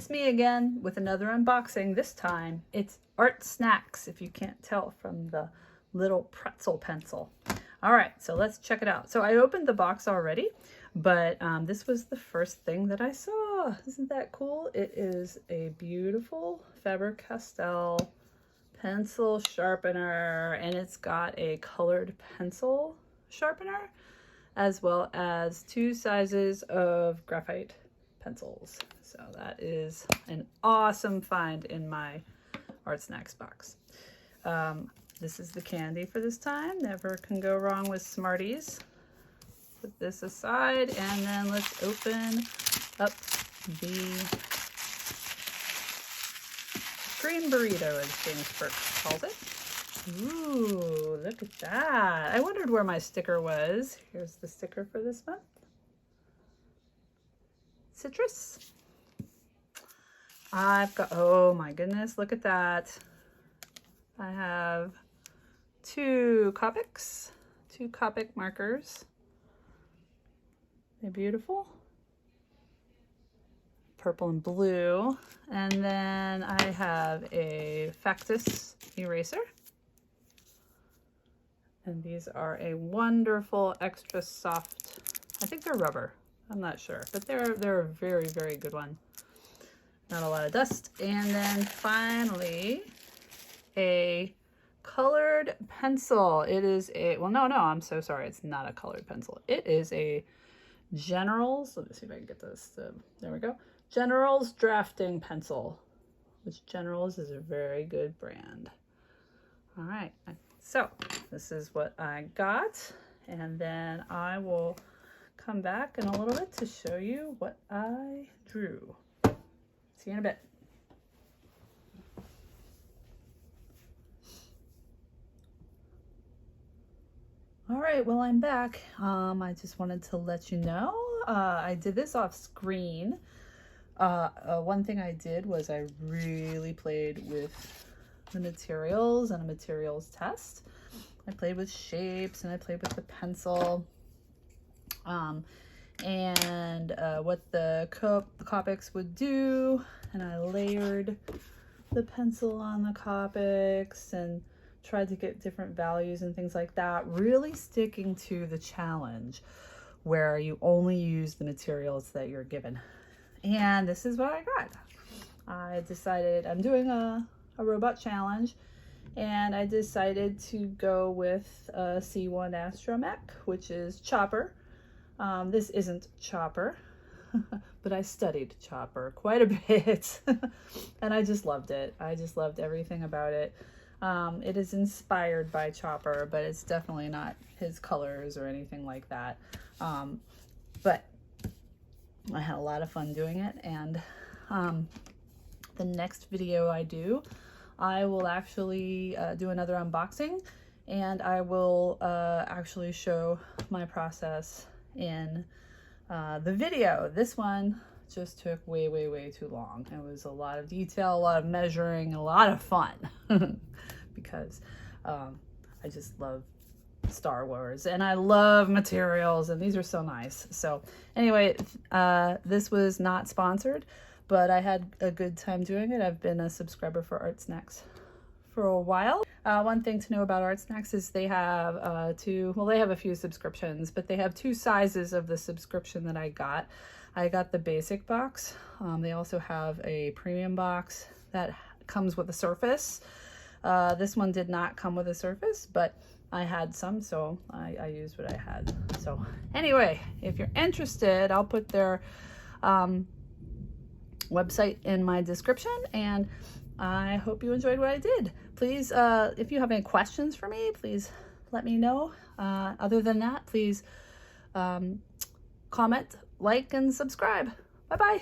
It's me again with another unboxing. This time it's ArtSnacks, if you can't tell from the little pretzel pencil. All right, so let's check it out. So I opened the box already, but this was the first thing that I saw. Isn't that cool? It is a beautiful Faber-Castell pencil sharpener, and it's got a colored pencil sharpener as well as 2 sizes of graphite pencils. So that is an awesome find in my ArtSnacks box. This is the candy for this time. Never can go wrong with Smarties. Put this aside, and then let's open up the green burrito, as James Burke calls it. Ooh, look at that. I wondered where my sticker was. Here's the sticker for this month. Citrus. I've got, oh my goodness, look at that. I have 2 Copics, 2 Copic markers. They're beautiful. Purple and blue. And then I have a Factus eraser. And these are a wonderful, extra soft, I think they're rubber. I'm not sure, but they're a very, very good one. Not a lot of dust. And then finally, a colored pencil. It is a, well, no, I'm so sorry. It's not a colored pencil. It is a General's, let me see if I can get this. There we go. General's drafting pencil, which General's is a very good brand. All right, so this is what I got, and then I will come back in a little bit to show you what I drew. See you in a bit. All right, well, I'm back. I just wanted to let you know, I did this off screen. One thing I did was I really played with the materials and a materials test. I played with shapes and I played with the pencil. What the Copics would do, and I layered the pencil on the Copics and tried to get different values and things like that, really sticking to the challenge where you only use the materials that you're given. And this is what I got. I decided I'm doing a robot challenge, and I decided to go with a C1 Astromech, which is Chopper. This isn't Chopper, but I studied Chopper quite a bit, and I just loved it. I just loved everything about it. It is inspired by Chopper, but it's definitely not his colors or anything like that. But I had a lot of fun doing it, and the next video I do, I will actually do another unboxing, and I will actually show my process in the video. This one just took way too long. It was a lot of detail, a lot of measuring, a lot of fun because I just love Star Wars and I love materials, and these are so nice. So anyway, this was not sponsored, but I had a good time doing it. I've been a subscriber for ArtSnacks for a while. One thing to know about ArtSnacks is they have they have a few subscriptions, but they have 2 sizes of the subscription that I got. I got the basic box. They also have a premium box that comes with a surface. This one did not come with a surface, but I had some, so I used what I had. So anyway, if you're interested, I'll put their website in my description, and I hope you enjoyed what I did. Please, if you have any questions for me, please let me know. Other than that, please comment, like, and subscribe. Bye-bye.